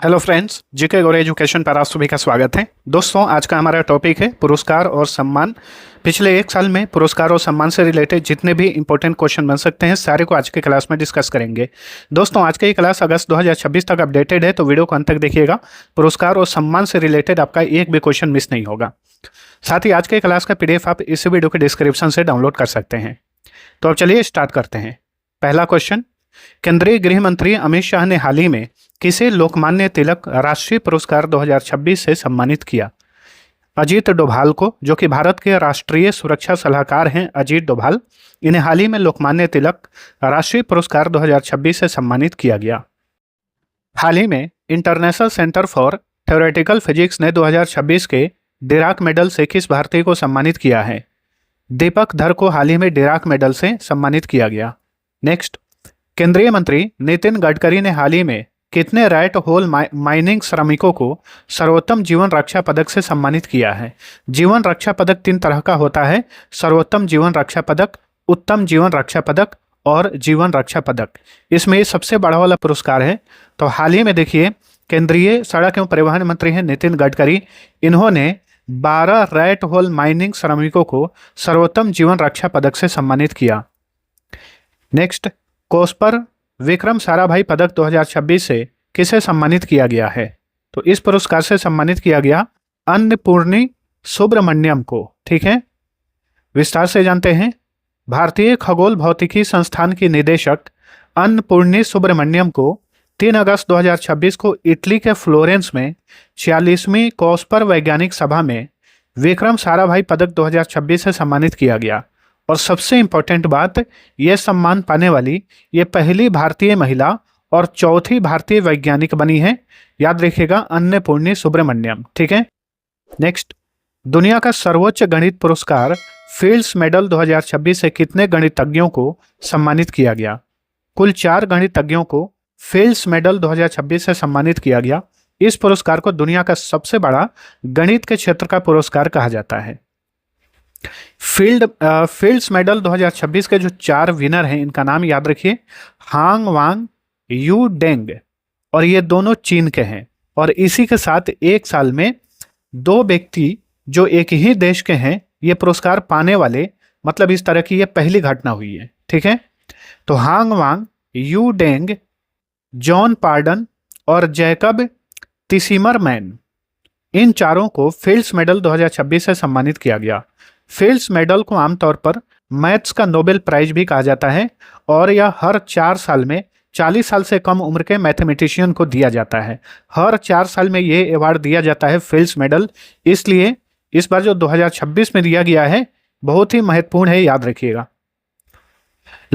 Hello friends, GK गौर education पर आप सभी का स्वागत है। दोस्तों, आज का हमारा टॉपिक है पुरस्कार और सम्मान। पिछले एक साल में पुरस्कार और सम्मान से रिलेटेड जितने भी इंपॉर्टेंट क्वेश्चन बन सकते हैं सारे को आज के क्लास में डिस्कस करेंगे। दोस्तों, आज की क्लास अगस्त 2026 तक अपडेटेड है, तो वीडियो को अंत तक देखिएगा। पुरस्कार और सम्मान से रिलेटेड आपका एक भी क्वेश्चन मिस नहीं होगा। साथ ही आज के क्लास का PDF आप इस वीडियो के डिस्क्रिप्शन से डाउनलोड कर सकते हैं। तो अब चलिए स्टार्ट करते हैं। पहला क्वेश्चन, केंद्रीय गृह मंत्री अमित शाह ने हाल ही में किसे लोकमान्य तिलक राष्ट्रीय पुरस्कार 2026 से सम्मानित किया? अजीत डोभाल को, जो कि भारत के राष्ट्रीय सुरक्षा सलाहकार हैं। अजीत डोभाल, इन्हें हाल ही में लोकमान्य तिलक राष्ट्रीय पुरस्कार 2026 से सम्मानित किया गया। हाल ही में international centre for theoretical physics ने 2026 के डिराक मेडल से किस भारतीय को सम्मानित किया है? दीपक धर को हाल ही में डिराक मेडल से सम्मानित किया गया। नेक्स्ट, केंद्रीय मंत्री नितिन गडकरी ने हाल ही में कितने रैट होल माइनिंग श्रमिकों को सर्वोत्तम जीवन रक्षा पदक से सम्मानित किया है? जीवन रक्षा पदक 3 तरह का होता है: सर्वोत्तम जीवन रक्षा पदक, उत्तम जीवन रक्षा पदक और जीवन रक्षा पदक। इसमें ये सबसे बड़ा वाला पुरस्कार है। तो हाल ही में देखिए, केंद्रीय सड़क एवं परिवहन मंत्री हैं नितिन गडकरी, इन्होंने 12 रैट होल माइनिंग श्रमिकों को सर्वोत्तम जीवन रक्षा पदक से सम्मानित किया। नेक्स्ट, कोस्पर विक्रम साराभाई पदक 2026 से किसे सम्मानित किया गया है? तो इस पुरस्कार से सम्मानित किया गया अन्नपूर्णी सुब्रमण्यम को। ठीक है, विस्तार से जानते हैं। भारतीय खगोल भौतिकी संस्थान की निदेशक अन्नपूर्णी सुब्रमण्यम को 3 अगस्त 2026 को इटली के फ्लोरेंस में 46वीं कोस्पर वैज्ञानिक सभा में विक्रम साराभाई पदक 2026 से सम्मानित किया गया। और सबसे इंपॉर्टेंट बात, यह सम्मान पाने वाली ये पहली भारतीय महिला और चौथी भारतीय वैज्ञानिक बनी है। याद रखिएगा, अन्नपूर्णी सुब्रमण्यम। ठीक है। नेक्स्ट, दुनिया का सर्वोच्च गणित पुरस्कार फील्ड्स मेडल 2026 से कितने गणितज्ञों को सम्मानित किया गया? कुल 4 गणितज्ञों को फील्ड्स मेडल 2026 से सम्मानित किया गया। इस पुरस्कार को दुनिया का सबसे बड़ा गणित के क्षेत्र का पुरस्कार कहा जाता है। फील्ड्स मेडल 2026 के जो 4 विनर हैं, इनका नाम याद रखिए: हांग वांग, यू डेंग, और ये दोनों चीन के हैं। और इसी के साथ एक साल में 2 व्यक्ति जो एक ही देश के हैं ये पुरस्कार पाने वाले, मतलब इस तरह की ये पहली घटना हुई है। ठीक है। तो Hong Wang, Yu Deng, John Pardon और जैकब तिसिमरमैन, इन चारों को फील्ड्स मेडल 2026 से सम्मानित किया गया। फील्ड्स मेडल को आमतौर पर मैथ्स का नोबेल प्राइज भी कहा जाता है और यह हर 4 साल में 40 साल से कम उम्र के मैथमेटिशियन को दिया जाता है। हर 4 साल में ये अवार्ड दिया जाता है, फील्ड्स मेडल। इसलिए इस बार जो 2026 में दिया गया है बहुत ही महत्वपूर्ण है, याद रखिएगा।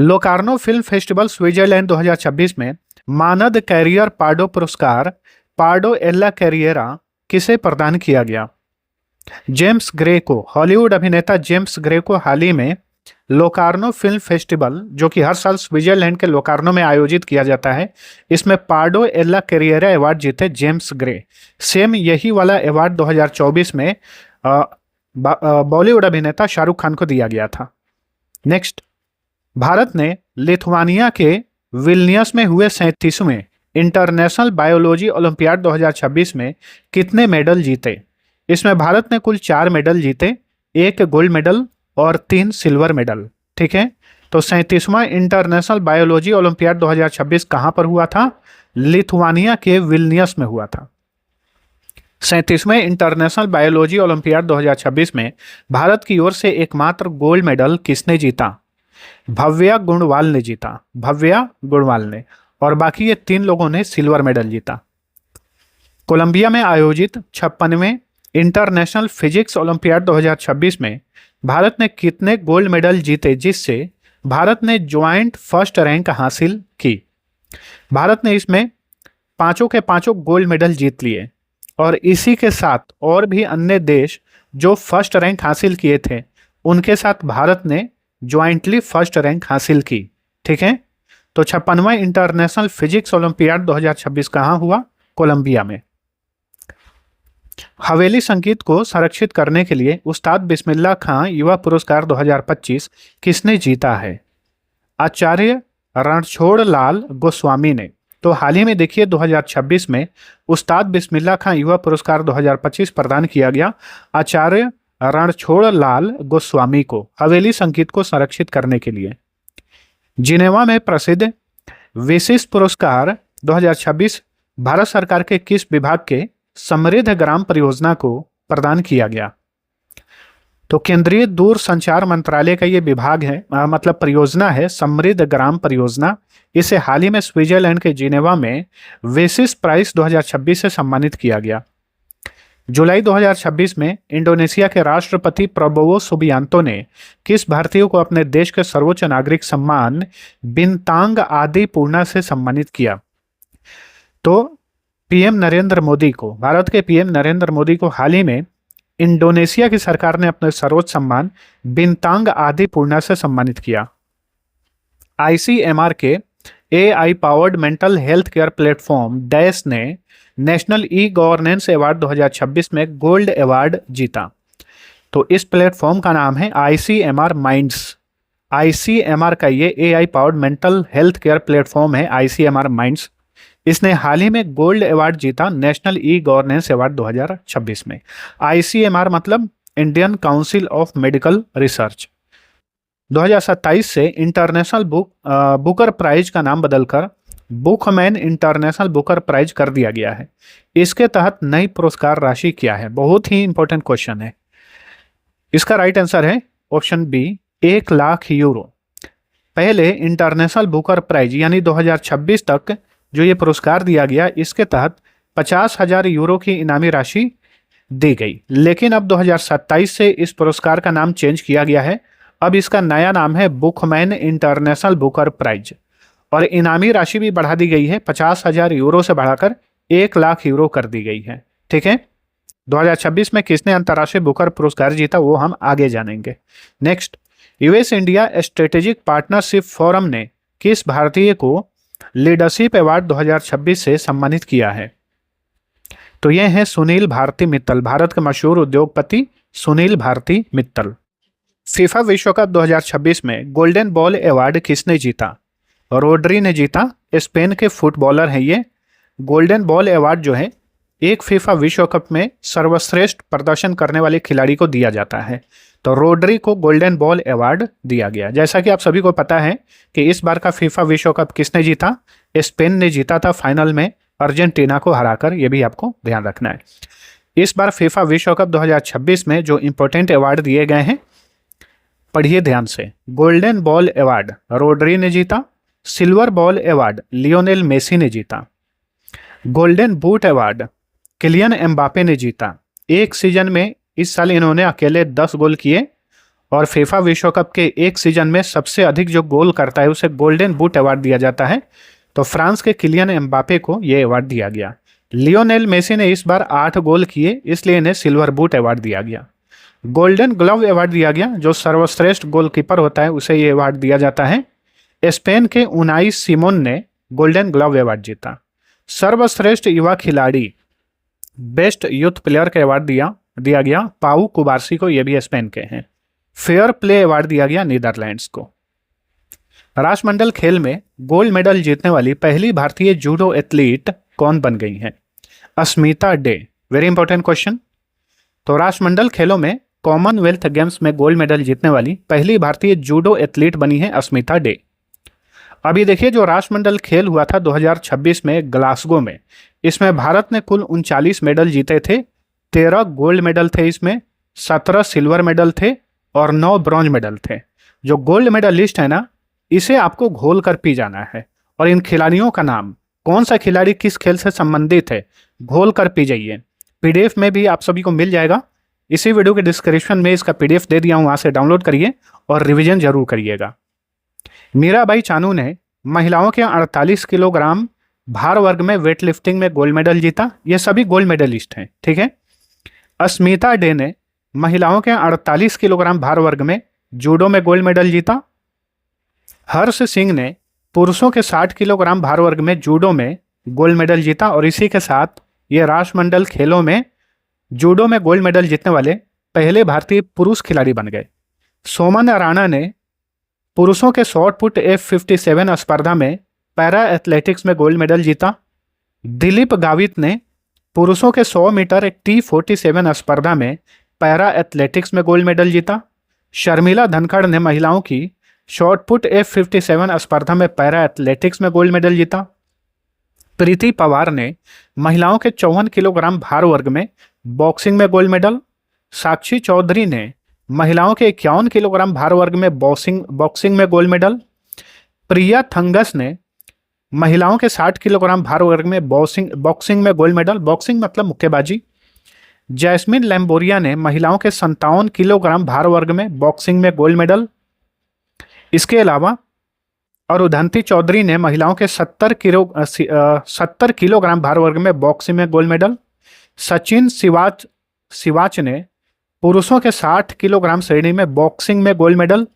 लोकार्नो फिल्म फेस्टिवल स्विट्जरलैंड 2026 में मानद कैरियर पार्डो पुरस्कार पार्डो एल्ला कैरियरा किसे प्रदान किया गया? जेम्स ग्रे को। हॉलीवुड अभिनेता जेम्स ग्रे को हाल ही में लोकार्नो फिल्म फेस्टिवल, जो कि हर साल स्विट्जरलैंड के लोकार्नो में आयोजित किया जाता है, इसमें पार्डो एल्ला कैरियरा अवार्ड जीते जेम्स ग्रे। सेम यही वाला अवार्ड 2024 में बॉलीवुड अभिनेता शाहरुख खान को दिया गया था। नेक्स्ट, भारत ने लिथुआनिया के विल्नियस में हुए 37वें इंटरनेशनल बायोलॉजी ओलंपियाड 2026 में कितने मेडल जीते? इसमें भारत ने कुल 4 मेडल जीते, 1 गोल्ड मेडल और 3 सिल्वर मेडल। ठीक है। तो 37वां इंटरनेशनल बायोलॉजी ओलंपियाड 2026 कहां पर हुआ था? लिथुआनिया के विल्नियस में हुआ था। 37वें इंटरनेशनल बायोलॉजी ओलंपियाड 2026 में भारत की ओर से एकमात्र गोल्ड मेडल किसने जीता? भव्या गुणवाल ने जीता। भव्या गुणवाल ने। और बाकी ये 3 लोगों ने सिल्वर मेडल जीता। कोलंबिया में आयोजित 56वें इंटरनेशनल फिजिक्स ओलंपियाड 2026 में भारत ने कितने गोल्ड मेडल जीते, जिससे भारत ने ज्वाइंट फर्स्ट रैंक हासिल की? भारत ने इसमें 5 के 5 गोल्ड मेडल जीत लिए और इसी के साथ और भी अन्य देश जो फर्स्ट रैंक हासिल किए थे उनके साथ भारत ने ज्वाइंटली फर्स्ट रैंक हासिल की। ठीक है। तो 56वां इंटरनेशनल फिजिक्स ओलंपियाड 2026 कहाँ हुआ? कोलंबिया में। हवेली संगीत को संरक्षित करने के लिए उस्ताद बिस्मिल्लाह खां युवा पुरस्कार 2025 किसने जीता है? आचार्य रणछोड़ लाल गोस्वामी ने। तो हाल ही में देखिए 2026 में उस्ताद बिस्मिल्लाह खां युवा पुरस्कार 2025 प्रदान किया गया आचार्य रणछोड़ लाल गोस्वामी को हवेली संगीत को संरक्षित करने के लिए। जिनेवा में प्रसिद्ध विशिष्ट पुरस्कार 2026 भारत सरकार के किस विभाग के समृद्ध ग्राम परियोजना को प्रदान किया गया? तो केंद्रीय दूर संचार मंत्रालय का ये विभाग है, मतलब परियोजना है समृद्ध ग्राम परियोजना। इसे हाल ही में स्विट्जरलैंड के जिनेवा में विशिष्ट प्राइज 2026 से सम्मानित किया गया। जुलाई 2026 में इंडोनेशिया के राष्ट्रपति प्रबोवो सुबियांतो ने किस भारतीय को अपने देश के सर्वोच्च नागरिक सम्मान बिनतांग आदि पूर्णा से सम्मानित किया? तो पीएम नरेंद्र मोदी को, भारत के पीएम नरेंद्र मोदी को हाल ही में इंडोनेशिया की सरकार ने अपने सर्वोच्च सम्मान बिनतांग आदि पूर्णा से सम्मानित किया। आईसीएमआर के AI powered mental health care platform dash ने नेशनल ई गवर्नेंस अवार्ड 2026 में गोल्ड अवार्ड जीता। तो इस प्लेटफॉर्म का नाम है आईसीएमआर माइंड्स। आईसीएमआर का ये AI powered mental health care platform है आईसीएमआर माइंड्स। इसने हाल ही में गोल्ड अवार्ड जीता नेशनल ई गवर्नेंस अवार्ड 2026 में। आईसीएमआर मतलब Indian council of medical research. 2027 से इंटरनेशनल बुकर प्राइज का नाम बदलकर बुकमैन इंटरनेशनल बुकर प्राइज कर दिया गया है। इसके तहत नई पुरस्कार राशि क्या है? बहुत ही इंपॉर्टेंट क्वेश्चन है। इसका राइट आंसर है ऑप्शन बी, 1 लाख यूरो। पहले इंटरनेशनल बुकर प्राइज यानी 2026 तक जो ये पुरस्कार दिया गया, इसके तहत 50,000 यूरो की इनामी राशि दी गई। लेकिन अब 2027 से इस पुरस्कार का नाम चेंज किया गया है। अब इसका नया नाम है बुकमैन इंटरनेशनल बुकर प्राइज और इनामी राशि भी बढ़ा दी गई है, 50,000 यूरो से बढ़ाकर 1 लाख यूरो कर दी गई है। ठीक है, 2026 में किसने अंतर्राष्ट्रीय बुकर पुरस्कार जीता वो हम आगे जानेंगे। Next, US India strategic partnership forum ने किस भारतीय को लीडरशिप अवार्ड 2026 से सम्मानित किया है? तो ये हैं सुनील भारती मित्तल, भारत के मशहूर उद्योगपति सुनील भारती मित्तल। फीफा विश्व कप 2026 में गोल्डन बॉल अवार्ड किसने जीता? रोड्री ने जीता, स्पेन के फुटबॉलर हैं ये। गोल्डन बॉल अवार्ड जो है एक फीफा विश्व कप में सर्वश्रेष्ठ प्रदर्शन करने वाले खिलाड़ी को दिया जाता है। तो रोड्री को गोल्डन बॉल अवार्ड दिया गया। जैसा कि आप सभी को पता है कि इस बार का फीफा विश्व कप किसने जीता? स्पेन ने जीता था फाइनल में अर्जेंटीना को हराकर, ये भी आपको ध्यान रखना है। इस बार फीफा विश्व कप 2026 में जो इंपॉर्टेंट अवार्ड दिए गए हैं पढ़िए ध्यान से। गोल्डन बॉल अवार्ड रोड्री ने जीता, silver ball award Lionel Messi ने जीता, golden boot award Kylian Mbappe ने जीता। एक सीजन में इस साल इन्होंने अकेले 10 गोल किए और फीफा विश्व कप के एक सीजन में सबसे अधिक जो गोल करता है उसे गोल्डन बूट अवार्ड दिया जाता है। तो फ्रांस के किलियन एम्बापे को यह अवार्ड दिया गया। लियोनेल मेसी ने इस बार 8 गोल किए, इसलिए इन्हें सिल्वर बूट अवार्ड दिया गया। गोल्डन ग्लव अवार्ड दिया गया, जो सर्वश्रेष्ठ गोलकीपर होता है उसे ये अवार्ड दिया जाता है। स्पेन के उनाई सिमोन ने गोल्डन ग्लव अवार्ड जीता। सर्वश्रेष्ठ युवा खिलाड़ी बेस्ट यूथ प्लेयर का अवार्ड दिया गया पाउ कुबार्सी को, ये भी स्पेन के हैं। फेयर प्ले अवार्ड दिया गया नीदरलैंड्स को। राष्ट्रमंडल खेल में गोल्ड मेडल जीतने वाली पहली भारतीय जूडो एथलीट कौन बन गई हैं? अस्मिता डे। Very important question. तो राष्ट्रमंडल खेलों में कॉमनवेल्थ गेम्स में गोल्ड मेडल जीतने वाली पहली भारतीय जूडो एथलीट बनी है अस्मिता डे। अभी देखिए, जो राष्ट्रमंडल खेल हुआ था 2026 में ग्लासगो में, इसमें भारत ने कुल 39 मेडल जीते थे। 13 गोल्ड मेडल थे, इसमें 17 सिल्वर मेडल थे और 9 ब्रॉन्ज मेडल थे। जो गोल्ड मेडल लिस्ट है ना, इसे आपको घोल कर पी जाना है और इन खिलाड़ियों का नाम, कौन सा खिलाड़ी किस खेल से संबंधित है, घोल कर पी जाइए। पीडीएफ में भी आप सभी को मिल जाएगा। इसी वीडियो के डिस्क्रिप्शन में इसका पीडीएफ दे दिया हूँ, वहाँ से डाउनलोड करिए और रिवीजन जरूर करिएगा। मीराबाई चानू ने महिलाओं के 48 किलोग्राम भार वर्ग में वेट लिफ्टिंग में गोल्ड मेडल जीता। ये सभी गोल्ड मेडलिस्ट हैं, ठीक है। अस्मिता डे ने महिलाओं के 48 किलोग्राम भार वर्ग में जूडो में गोल्ड मेडल जीता। हर्ष सिंह ने पुरुषों के 60 किलोग्राम भार वर्ग में जूडो में गोल्ड मेडल जीता और इसी के साथ ये राष्ट्रमंडल खेलों में जूडो में गोल्ड मेडल जीतने वाले पहले भारतीय पुरुष खिलाड़ी बन गए। सोमन राणा ने पुरुषों के शॉट पुट F57 स्पर्धा में पैरा एथलेटिक्स में गोल्ड मेडल जीता? दिलीप गावित ने पुरुषों के 100 मीटर T47 स्पर्धा में पैरा एथलेटिक्स में गोल्ड मेडल जीता? शर्मिला धनखड़ ने महिलाओं की शॉट पुट F57 स्पर्धा में पैरा एथलेटिक्स में गोल्ड मेडल जीता? प्रीति पवार ने महिलाओं के 54 किलोग्राम भार वर्ग में बॉक्सिंग में गोल्ड मेडल? साक्षी चौधरी ने महिलाओं के 51 किलोग्राम भार वर्ग में बॉक्सिंग में गोल्ड मेडल? प्रिया थंगस ने महिलाओं के 60 किलोग्राम भार वर्ग में बॉक्सिंग में गोल्ड मेडल, बॉक्सिंग मतलब मुक्केबाजी। जैस्मिन लैम्बोरिया ने महिलाओं के 57 किलोग्राम भार वर्ग में बॉक्सिंग में गोल्ड मेडल। इसके अलावा अरुधंती चौधरी ने महिलाओं के 70 किलोग्राम भार वर्ग में बॉक्सिंग में गोल्ड मेडल। सचिन सिवाच ने पुरुषों के 60 किलोग्राम श्रेणी में बॉक्सिंग में गोल्ड मेडल।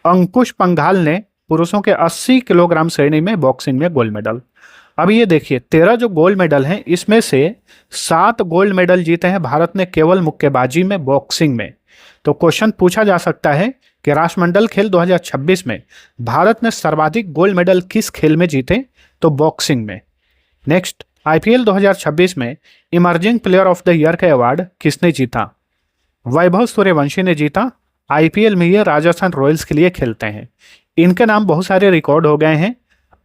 अंकुश पंघाल ने पुरुषों के 80 किलोग्राम श्रेणी में बॉक्सिंग में गोल्ड मेडल। अब ये देखिए 13 जो गोल्ड मेडल हैं, इसमें से 7 गोल्ड मेडल जीते हैं भारत ने केवल मुक्केबाजी में, बॉक्सिंग में। तो क्वेश्चन पूछा जा सकता है कि राष्ट्रमंडल खेल 2026 में भारत ने सर्वाधिक गोल्ड मेडल किस खेल में जीते? तो बॉक्सिंग में। नेक्स्ट, IPL 2026 में emerging player of the year का अवार्ड किसने जीता? वैभव सूर्यवंशी ने जीता। IPL में ये राजस्थान रॉयल्स के लिए खेलते हैं। इनके नाम बहुत सारे रिकॉर्ड हो गए हैं।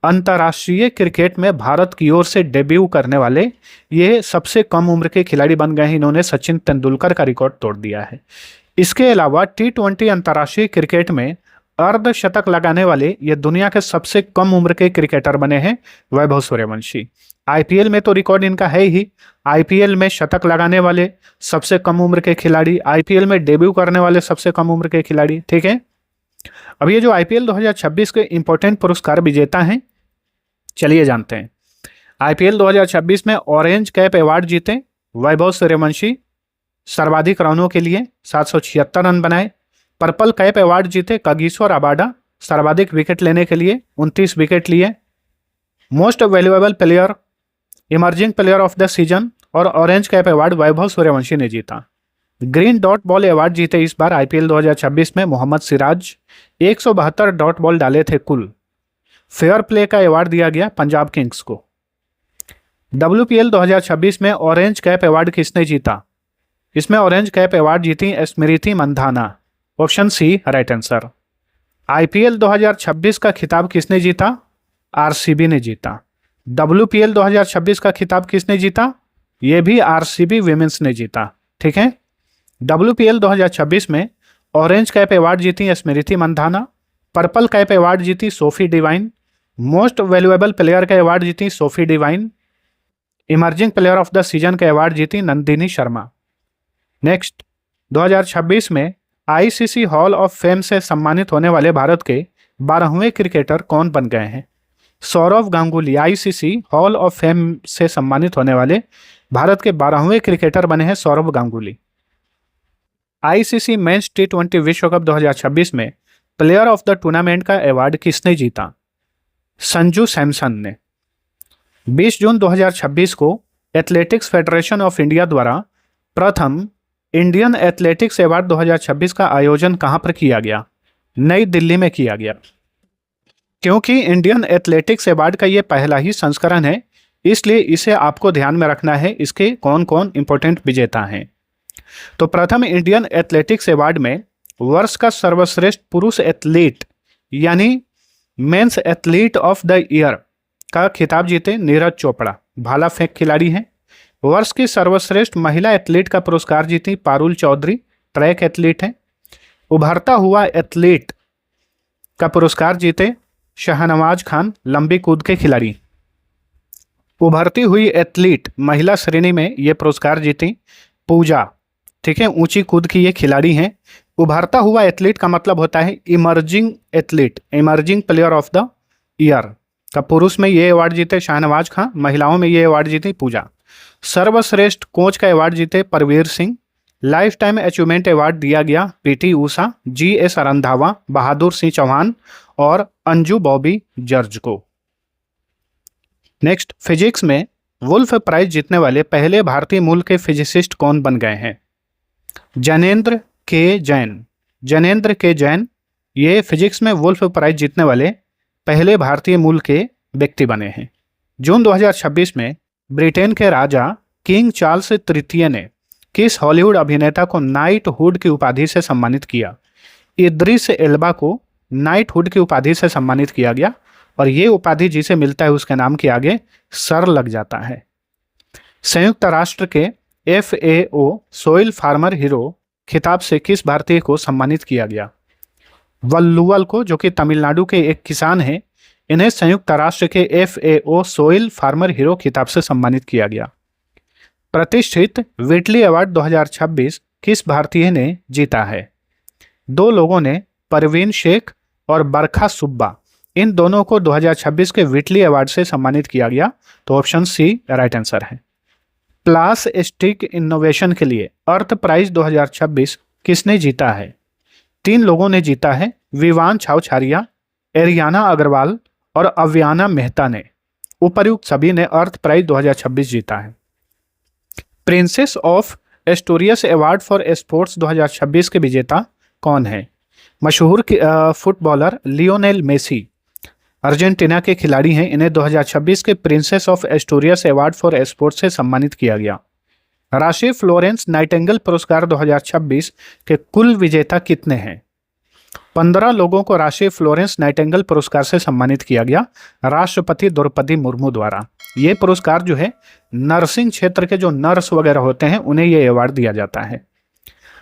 अंतर्राष्ट्रीय क्रिकेट में भारत की ओर से डेब्यू करने वाले ये सबसे कम उम्र के खिलाड़ी बन गए हैं। इन्होंने सचिन तेंदुलकर का रिकॉर्ड तोड़ दिया है। इसके अलावा T20 अंतर्राष्ट्रीय क्रिकेट में अर्धशतक लगाने वाले ये दुनिया के सबसे कम उम्र के क्रिकेटर बने हैं वैभव सूर्यवंशी। IPL में तो रिकॉर्ड इनका है ही। IPL में शतक लगाने वाले सबसे कम उम्र के खिलाड़ी, IPL में डेब्यू करने वाले सबसे कम उम्र के खिलाड़ी। ठीक है, अब ये जो IPL 2026 के इंपॉर्टेंट पुरस्कार विजेता हैं, चलिए जानते हैं। IPL 2026 में ऑरेंज कैप अवार्ड जीते वैभव सूर्यवंशी, सर्वाधिक रनों के लिए 776 रन बनाए। पर्पल कैप अवार्ड जीते कागिसो रबाडा, सर्वाधिक विकेट लेने के लिए 29 विकेट लिए। Most valuable player, emerging player of the season और orange cap award Vaibhav Suryavanshi ने जीता। ग्रीन डॉट बॉल अवार्ड जीते इस बार IPL 2026 में मोहम्मद सिराज, 172 डॉट बॉल डाले थे कुल। फेयर प्ले का अवार्ड दिया गया पंजाब किंग्स को। WPL 2026 में ऑरेंज कैप अवार्ड किसने जीता? इसमें ऑरेंज कैप अवार्ड जीती Smriti Mandhana, option C right answer. IPL 2026 का खिताब किसने जीता? RCB ने जीता। WPL 2026 का खिताब किसने जीता? ये भी RCB विमेंस ने जीता। ठीक है, WPL 2026 में ऑरेंज कैप अवार्ड जीती Smriti Mandhana, purple cap award जीती Sophie Devine, most valuable player का अवार्ड जीती Sophie Devine, emerging player of the season का अवार्ड जीती नंदिनी शर्मा। नेक्स्ट, 2026 में ICC हॉल ऑफ फेम से सम्मानित होने वाले भारत के 12वें क्रिकेटर कौन बन गए हैं? Sourav Ganguly ICC hall of fame से सम्मानित होने वाले भारत के 12वें क्रिकेटर बने हैं Sourav Ganguly. ICC mains T20 विश्व कप 2026 में प्लेयर ऑफ द टूर्नामेंट का अवार्ड किसने जीता? संजू सैमसन ने। 20 जून 2026 को एथलेटिक्स फेडरेशन ऑफ इंडिया द्वारा प्रथम इंडियन एथलेटिक्स अवार्ड 2026 का आयोजन कहां पर किया गया? नई दिल्ली में किया गया। क्योंकि इंडियन एथलेटिक्स अवार्ड का ये पहला ही संस्करण है, इसलिए इसे आपको ध्यान में रखना है। इसके कौन कौन इंपॉर्टेंट विजेता हैं? तो प्रथम इंडियन एथलेटिक्स अवार्ड में वर्ष का सर्वश्रेष्ठ पुरुष एथलीट यानी men's athlete of the year का खिताब जीते नीरज चोपड़ा, भाला फेंक खिलाड़ी हैं। वर्ष की सर्वश्रेष्ठ महिला एथलीट का पुरस्कार जीती पारुल चौधरी, ट्रैक एथलीट हैं। उभरता हुआ एथलीट का पुरस्कार जीते शाहनवाज खान, लंबी कूद के खिलाड़ी। उभरती हुई एथलीट महिला श्रेणी में ये पुरस्कार जीती पूजा, ठीक है, ऊंची कूद की ये खिलाड़ी हैं। उभरता हुआ एथलीट का मतलब होता है emerging athlete, emerging player of the year का पुरुष में ये अवार्ड जीते शाहनवाज खान, महिलाओं में ये अवार्ड जीती पूजा। सर्वश्रेष्ठ कोच का अवार्ड जीते Parveer Singh. Life time achievement award दिया गया PT ऊषा, GS रंधावा, बहादुर सिंह चौहान और अंजू बॉबी जॉर्ज को। नेक्स्ट, फिजिक्स में वुल्फ प्राइज जीतने वाले पहले भारतीय मूल के फिजिसिस्ट कौन बन गए हैं? जैनेंद्र के जैन। जैनेंद्र के जैन ये फिजिक्स में वुल्फ प्राइज जीतने वाले पहले भारतीय मूल के व्यक्ति बने हैं। जून 2026 में ब्रिटेन के राजा किंग चार्ल्स तृतीय ने किस हॉलीवुड अभिनेता को नाइटहुड की उपाधि से सम्मानित किया? इद्रिस एल्बा को नाइटहुड की उपाधि से सम्मानित किया गया और ये उपाधि जिसे मिलता है उसके नाम के आगे सर लग जाता है। संयुक्त राष्ट्र के FAO सोइल फार्मर हीरो खिताब से किस भारतीय को सम्मानित किया गया? वल्लुवल को, जो कि तमिलनाडु के एक किसान हैं, इन्हें संयुक्त राष्ट्र के FAO सोइल फार्मर हीरो खिताब से सम्मानित किया गया। प्रतिष्ठित व्हिटली अवार्ड 2026 किस भारतीय ने जीता है? दो लोगों ने, परवीन शेख और बरखा सुब्बा, इन दोनों को 2026 के व्हिटली अवार्ड से सम्मानित किया गया। तो ऑप्शन सी राइट आंसर है। प्लास्टिक इनोवेशन के लिए अर्थ प्राइज 2026 किसने जीता है? 3 लोगों ने जीता है, विवान छावछारिया, एरियाना अग्रवाल और अव्याना मेहता ने। उपर्युक्त सभी ने अर्थ प्राइज 2026 जीता है। Princess of Asturias award for sports 2026 के विजेता कौन है? मशहूर फुटबॉलर लियोनेल मेसी अर्जेंटीना के खिलाड़ी हैं। इन्हें 2026 के princess of Asturias award for sports से सम्मानित किया गया। राष्ट्रीय फ्लोरेंस नाइटिंगेल पुरस्कार 2026 के कुल विजेता कितने हैं? 15 लोगों को राष्ट्रीय फ्लोरेंस नाइटिंगेल पुरस्कार से सम्मानित किया गया राष्ट्रपति द्रौपदी मुर्मू द्वारा। ये पुरस्कार जो है नर्सिंग क्षेत्र के जो नर्स वगैरह होते हैं उन्हें ये अवार्ड दिया जाता है।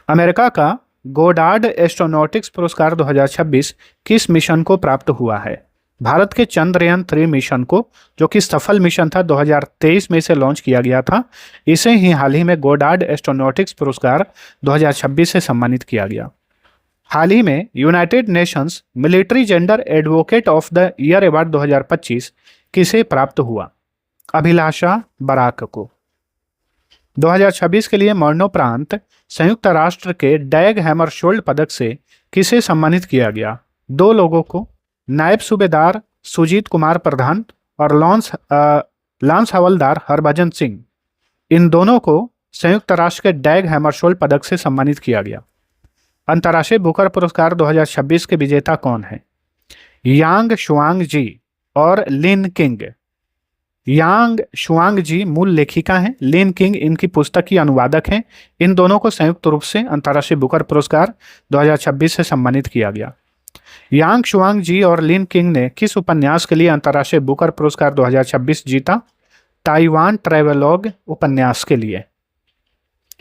अमेरिका का गोडार्ड एस्ट्रोनॉटिक्स पुरस्कार 2026 किस मिशन को प्राप्त हुआ है? भारत के चंद्रयान 3 मिशन को, जो कि सफल मिशन था, 2023 में इसे लॉन्च किया गया था। इसे ही हाल ही में गोडार्ड एस्ट्रोनॉटिक्स पुरस्कार 2026 से सम्मानित किया गया। हाल ही में United Nations military gender advocate of the year award 2025 किसे प्राप्त हुआ? अभिलाषा बराक को। 2026 के लिए मरणोपरांत संयुक्त राष्ट्र के डैग हैमरशोल्ड पदक से किसे सम्मानित किया गया? 2 लोगों को, नायब सूबेदार सुजीत कुमार प्रधान और लांस हवलदार हरभजन सिंह। इन दोनों को संयुक्त राष्ट्र के डैग हैमरशोल्ड पदक से सम्मानित किया गया। अंतर्राष्ट्रीय बुकर पुरस्कार 2026 के विजेता कौन है? यांग शुआंग जी और लिन किंग। यांग शुआंग जी मूल लेखिका हैं, लिन किंग इनकी पुस्तक की अनुवादक हैं। इन दोनों को संयुक्त रूप से अंतर्राष्ट्रीय बुकर पुरस्कार 2026 से सम्मानित किया गया। यांग शुआंग जी और लिन किंग ने किस उपन्यास के लिए अंतर्राष्ट्रीय बुकर पुरस्कार 2026 जीता? ताइवान ट्रैवलॉग उपन्यास के लिए।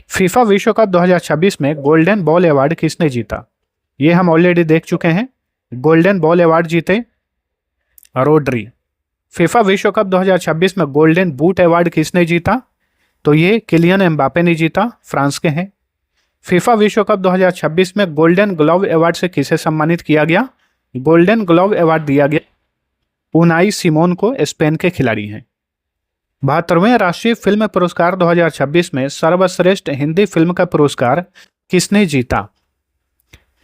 फीफा विश्व कप 2026 में गोल्डन बॉल अवार्ड किसने जीता? ये हम ऑलरेडी देख चुके हैं। गोल्डन बॉल अवार्ड जीते रोड्री। फीफा विश्व कप 2026 में गोल्डन बूट अवार्ड किसने जीता? तो ये किलियन एम्बापे ने जीता, फ्रांस के हैं। फीफा विश्व कप 2026 में गोल्डन ग्लोव अवार्ड से किसे सम्मानित किया गया? गोल्डन ग्लोव अवार्ड दिया गया उनाई सिमोन को, स्पेन के खिलाड़ी हैं। 72वें राष्ट्रीय फिल्म पुरस्कार 2026 में सर्वश्रेष्ठ हिंदी फिल्म का पुरस्कार किसने जीता?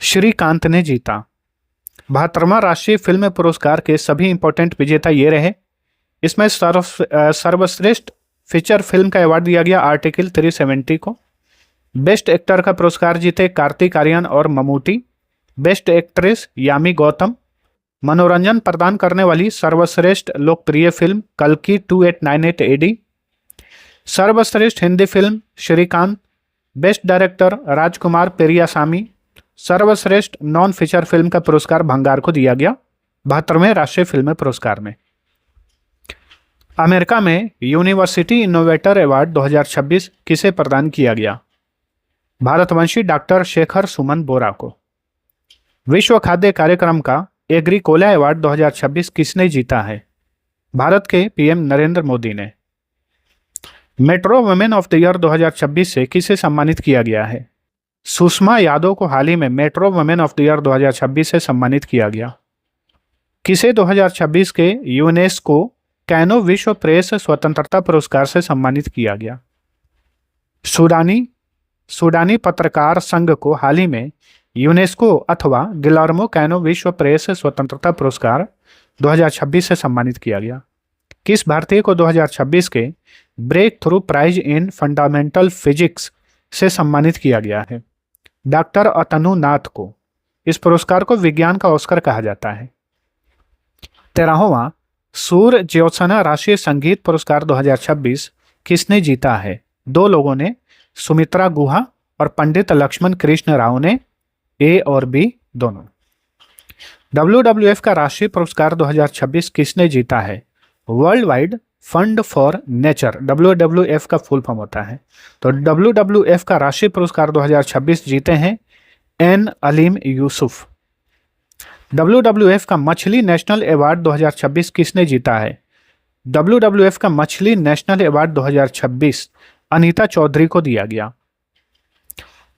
श्रीकांत ने जीता। 72वां राष्ट्रीय फिल्म पुरस्कार के सभी इंपॉर्टेंट विजेता ये रहे। इसमें सर्वश्रेष्ठ फीचर फिल्म का अवार्ड दिया गया आर्टिकल 370 को। बेस्ट एक्टर का पुरस्कार जीते कार्तिक आर्यन और ममूटी। Best actress Yami Gautam. मनोरंजन प्रदान करने वाली सर्वश्रेष्ठ लोकप्रिय फिल्म कल्कि 2898 AD। सर्वश्रेष्ठ Hindi film Srikanth. Best director Rajkumar Periyasamy. सर्वश्रेष्ठ नॉन फीचर फिल्म का पुरस्कार भंगार को दिया गया 72वें राष्ट्रीय फिल्म पुरस्कार में। अमेरिका में यूनिवर्सिटी इनोवेटर अवार्ड 2026 किसे प्रदान किया गया? भारतवंशी डॉक्टर शेखर सुमन बोरा को। विश्व खाद्य कार्यक्रम का एग्रीकोला अवार्ड 2026 किसने जीता है? भारत के PM नरेंद्र मोदी ने। Metro women of the year 2026 से किसे सम्मानित किया गया है? सुषमा यादव को हाल ही में metro women of the year 2026 से सम्मानित किया गया। किसे 2026 के यूनेस्को कैनो विश्व प्रेस स्वतंत्रता पुरस्कार से सम्मानित किया गया? सूडानी पत्रकार संघ को हाल ही में यूनेस्को अथवा गिलर्मो कैनो विश्व प्रेस स्वतंत्रता पुरस्कार 2026 से सम्मानित किया गया। किस भारतीय को 2026 के breakthrough prize in fundamental physics से सम्मानित किया गया है? डॉक्टर अतनु नाथ को। इस पुरस्कार को विज्ञान का ऑस्कर कहा जाता है। 13वां सूर्य ज्योत्सना राष्ट्रीय संगीत पुरस्कार 2026 किसने जीता है? दो लोगों ने, सुमित्रा गुहा और पंडित लक्ष्मण कृष्ण राव ने, ए और बी दोनों। WWF का राष्ट्रीय पुरस्कार 2026 किसने जीता है? World wide fund for nature, WWF का फुल फॉर्म होता है। तो WWF का राष्ट्रीय पुरस्कार 2026 जीते हैं एन अलीम यूसुफ। WWF का मछली नेशनल अवार्ड 2026 किसने जीता है? WWF का मछली नेशनल अवार्ड 2026 अनीता चौधरी को दिया गया।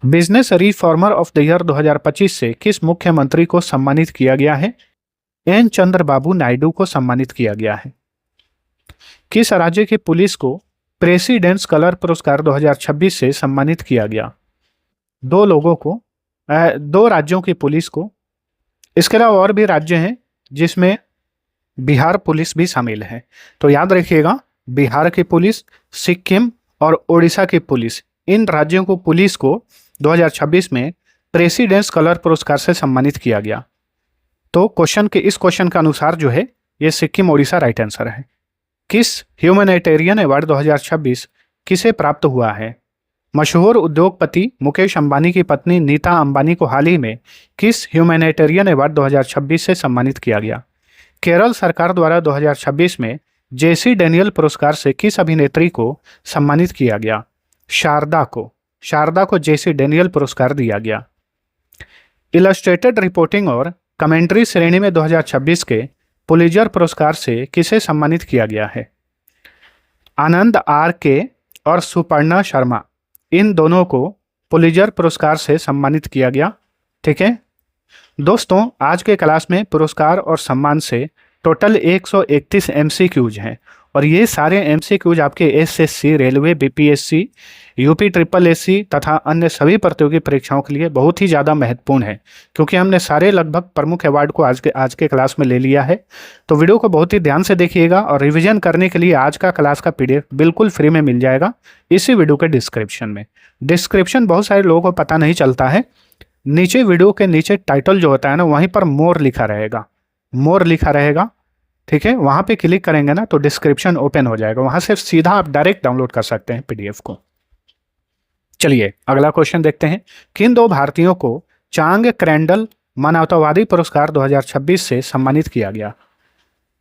Business reformer of the year 2025 से किस मुख्यमंत्री को सम्मानित किया गया है? एन चंद्रबाबू नायडू को सम्मानित किया गया है। किस राज्य की पुलिस को प्रेसिडेंट्स कलर पुरस्कार 2026 से सम्मानित किया गया? दो लोगों को, दो राज्यों की पुलिस को। इसके अलावा और भी राज्य हैं जिसमें बिहार पुलिस भी शामिल है। तो याद रखिएगा, बिहार की पुलिस, सिक्किम और ओडिशा की पुलिस, इन राज्यों को पुलिस को 2026 में प्रेसिडेंट्स कलर पुरस्कार से सम्मानित किया गया। तो इस क्वेश्चन के अनुसार जो है ये सिक्किम ओडिशा राइट आंसर है। किस ह्यूमैनिटेरियन अवार्ड 2026 किसे प्राप्त हुआ है? मशहूर उद्योगपति मुकेश अंबानी की पत्नी नीता अंबानी को हाल ही में किस ह्यूमैनिटेरियन अवार्ड 2026 से सम्मानित किया गया? केरल सरकार द्वारा 2026 में जेसी डेनियल पुरस्कार से किस अभिनेत्री को सम्मानित किया गया? शारदा को जेसी डेनियल पुरस्कार दिया गया। इलस्ट्रेटेड रिपोर्टिंग और कमेंट्री श्रेणी में 2026 के पुलित्जर पुरस्कार से किसे सम्मानित किया गया है? आनंद आर के और सुपर्णा शर्मा, इन दोनों को पुलित्जर पुरस्कार से सम्मानित किया गया। ठीक है दोस्तों, आज के क्लास में पुरस्कार और सम्मान से टोटल 131 MCQs हैं और ये सारे MCQs आपके SSC, railway, BPSC, UP SSSC तथा अन्य सभी प्रतियोगी परीक्षाओं के लिए बहुत ही ज़्यादा महत्वपूर्ण है, क्योंकि हमने सारे लगभग प्रमुख अवार्ड को आज के क्लास में ले लिया है। तो वीडियो को बहुत ही ध्यान से देखिएगा और रिवीजन करने के लिए आज का क्लास का PDF बिल्कुल फ्री में मिल जाएगा इसी वीडियो के डिस्क्रिप्शन में। डिस्क्रिप्शन बहुत सारे लोगों को पता नहीं चलता है, नीचे वीडियो के नीचे टाइटल जो होता है ना, वहीं पर मोर लिखा रहेगा। ठीक है, वहां पे क्लिक करेंगे ना तो डिस्क्रिप्शन ओपन हो जाएगा, वहां से सीधा आप डायरेक्ट डाउनलोड कर सकते हैं PDF को। चलिए अगला क्वेश्चन देखते हैं। किन दो भारतीयों को चांग क्रैंडल मानवतावादी पुरस्कार 2026 से सम्मानित किया गया?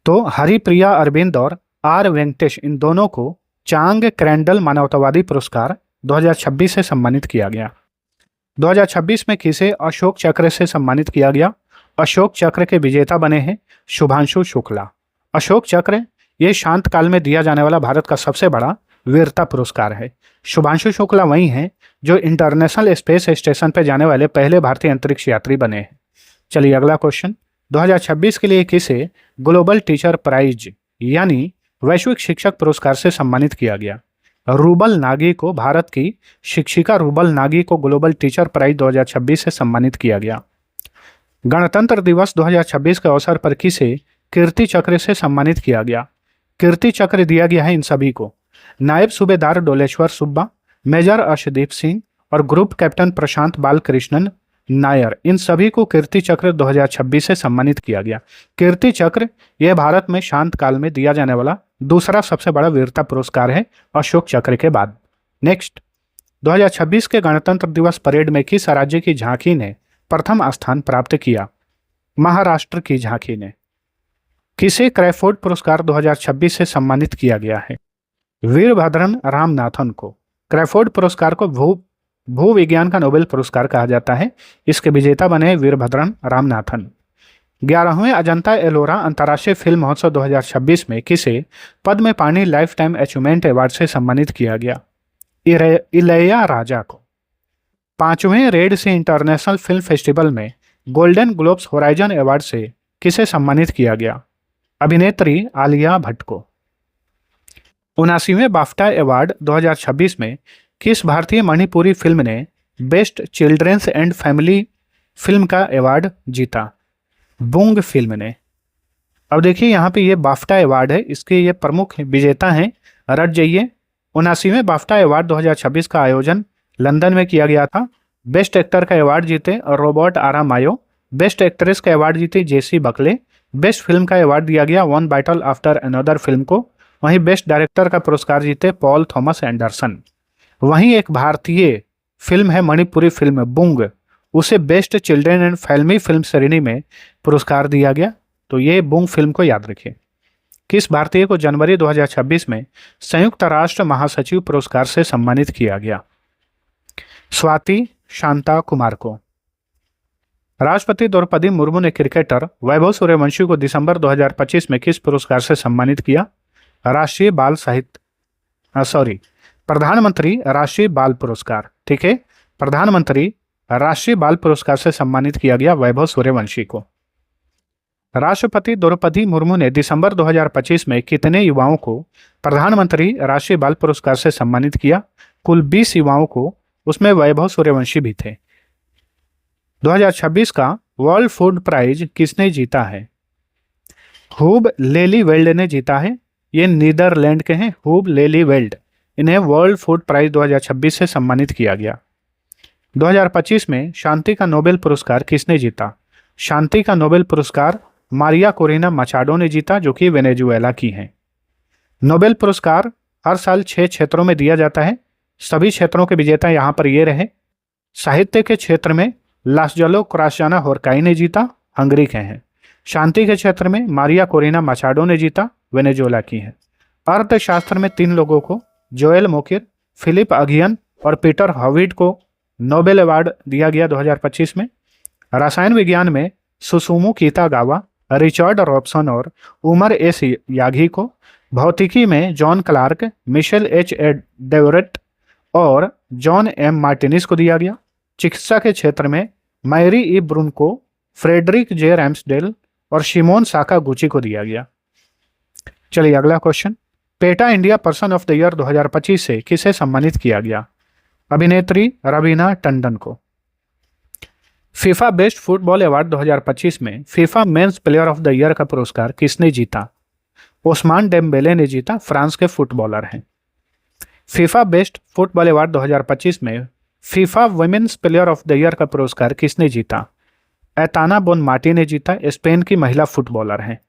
तो हरिप्रिया अरविंद और R वेंकटेश, इन दोनों को चांग क्रैंडल मानवतावादी पुरस्कार 2026 से सम्मानित किया गया। 2026 में किसे अशोक चक्र से सम्मानित किया गया? अशोक चक्र के विजेता बने हैं शुभांशु शुक्ला। अशोक चक्र ये शांत काल में दिया जाने वाला भारत का सबसे बड़ा वीरता पुरस्कार है। शुभांशु शुक्ला वही हैं जो इंटरनेशनल स्पेस स्टेशन पर जाने वाले पहले भारतीय अंतरिक्ष यात्री बने हैं। चलिए अगला क्वेश्चन। 2026 के लिए किसे ग्लोबल टीचर प्राइज यानी वैश्विक शिक्षक पुरस्कार से सम्मानित किया गया? रूबल नागी को, भारत की शिक्षिका रूबल नागी को ग्लोबल टीचर प्राइज 2026 से सम्मानित किया गया। गणतंत्र दिवस 2026 के अवसर पर किसे कीर्ति चक्र से सम्मानित किया गया? कीर्ति चक्र दिया गया है इन सभी को नायब सूबेदार डोलेश्वर सुब्बा, मेजर अर्शदीप सिंह और ग्रुप कैप्टन प्रशांत बालकृष्णन नायर, इन सभी को कीर्ति चक्र 2026 से सम्मानित किया गया। कीर्ति चक्र यह भारत में शांत काल में दिया जाने वाला दूसरा सबसे बड़ा वीरता पुरस्कार है अशोक चक्र के बाद। नेक्स्ट, 2026 के गणतंत्र दिवस परेड में किस राज्य की झांकी ने प्रथम स्थान प्राप्त किया? महाराष्ट्र की झांकी ने। किसे क्रैफोर्ड पुरस्कार 2026 से सम्मानित किया गया है? वीरभद्रन रामनाथन को। क्रैफोर्ड पुरस्कार को भूविज्ञान का नोबेल पुरस्कार कहा जाता है। इसके विजेता बने वीरभद्रन रामनाथन। 11वें अजंता एलोरा अंतर्राष्ट्रीय फिल्म महोत्सव 2026 में किसे पद्म पाणि लाइफ टाइम अचीवमेंट अवार्ड से सम्मानित किया गया? इलैयाराजा को। 5वें रेड सी इंटरनेशनल फिल्म फेस्टिवल में गोल्डन ग्लोब्स होराइजन अवार्ड से किसे सम्मानित किया गया? अभिनेत्री आलिया भट्ट को। 79वें बाफ्टा अवार्ड 2026 में किस भारतीय मणिपुरी फिल्म ने best children's and family film का अवार्ड जीता? बुंग फिल्म ने। अब देखिए यहाँ पे ये बाफ्टा अवार्ड है, इसके ये प्रमुख विजेता हैं, रट जाइए। 79वें बाफ्टा अवार्ड 2026 का आयोजन लंदन में किया गया था। बेस्ट एक्टर का अवार्ड जीते रॉबर्ट आरा मायो, बेस्ट एक्ट्रेस का अवार्ड जीती जेसी बकले, बेस्ट फिल्म का अवार्ड दिया गया one battle after another film को। वहीं बेस्ट डायरेक्टर का पुरस्कार जीते पॉल थॉमस एंडरसन। वहीं एक भारतीय फिल्म है मणिपुरी फिल्म बुंग, उसे बेस्ट चिल्ड्रन एंड फिल्मी फिल्म श्रेणी में पुरस्कार दिया गया। तो ये बुंग फिल्म को याद रखिए। किस भारतीय को जनवरी 2026 में संयुक्त राष्ट्र महासचिव पुरस्कार से सम्मानित किया गया? स्वाति शांता कुमार को। राष्ट्रपति द्रौपदी मुर्मू ने क्रिकेटर वैभव सूर्यवंशी को दिसंबर 2025 में किस पुरस्कार से सम्मानित किया? राष्ट्रीय बाल साहित्य प्रधानमंत्री राष्ट्रीय बाल पुरस्कार। ठीक है, प्रधानमंत्री राष्ट्रीय बाल पुरस्कार से सम्मानित किया गया वैभव सूर्यवंशी को। राष्ट्रपति द्रौपदी मुर्मू ने दिसंबर 2025 में कितने युवाओं को प्रधानमंत्री राष्ट्रीय बाल पुरस्कार से सम्मानित किया? कुल 20 युवाओं को, उसमें वैभव सूर्यवंशी भी थे। 2026 का वर्ल्ड फूड प्राइज किसने जीता है? हुब लेलीवेल्ड ने जीता है। ये नीदरलैंड के हैं, हुब लेलीवेल्ड। इन्हें वर्ल्ड फूड प्राइज 2026 से सम्मानित किया गया। 2025 में शांति का नोबेल पुरस्कार किसने जीता? शांति का नोबेल पुरस्कार मारिया कोरिना मचाडो ने जीता, जो कि वेनेजुएला की हैं। नोबेल पुरस्कार हर साल 6 क्षेत्रों में दिया जाता है। सभी क्षेत्रों के विजेता यहाँ पर ये रहे। साहित्य के क्षेत्र में लास्जलो क्रास्याना होरकाई ने जीता, हंगरी के हैं। शांति के क्षेत्र में मारिया कोरिना मचाडो ने जीता, वेनेजुएला की हैं। अर्थशास्त्र में 3 लोगों को, जोएल मोकिर, फिलिप अगियन और पीटर हॉविट को नोबेल अवार्ड दिया गया 2025 में। रसायन विज्ञान में सुसुमु कीतागावा, रिचर्ड रॉबसन और उमर एस यागी को। भौतिकी में जॉन क्लार्क, मिशेल एच डेवरेट और जॉन एम मार्टिनिस को दिया गया। चिकित्सा के क्षेत्र में मैरी ई ब्रून को, फ्रेडरिक जे रैम्सडेल और शिमोन साकागुची को दिया गया। चलिए अगला question. PETA India person of the year 2025 से किसे सम्मानित किया गया? अभिनेत्री रवीना टंडन को। फीफा बेस्ट फुटबॉल अवार्ड 2025 में FIFA men's player of the year का पुरस्कार किसने जीता? ओस्मान डेम्बेले ने जीता, फ्रांस के फुटबॉलर हैं। फीफा बेस्ट फुटबॉल अवार्ड 2025 में FIFA women's player of the year का पुरस्कार किसने जीता? एताना बोनमाटी ने जीता, स्पेन की महिला फुटबॉलर हैं।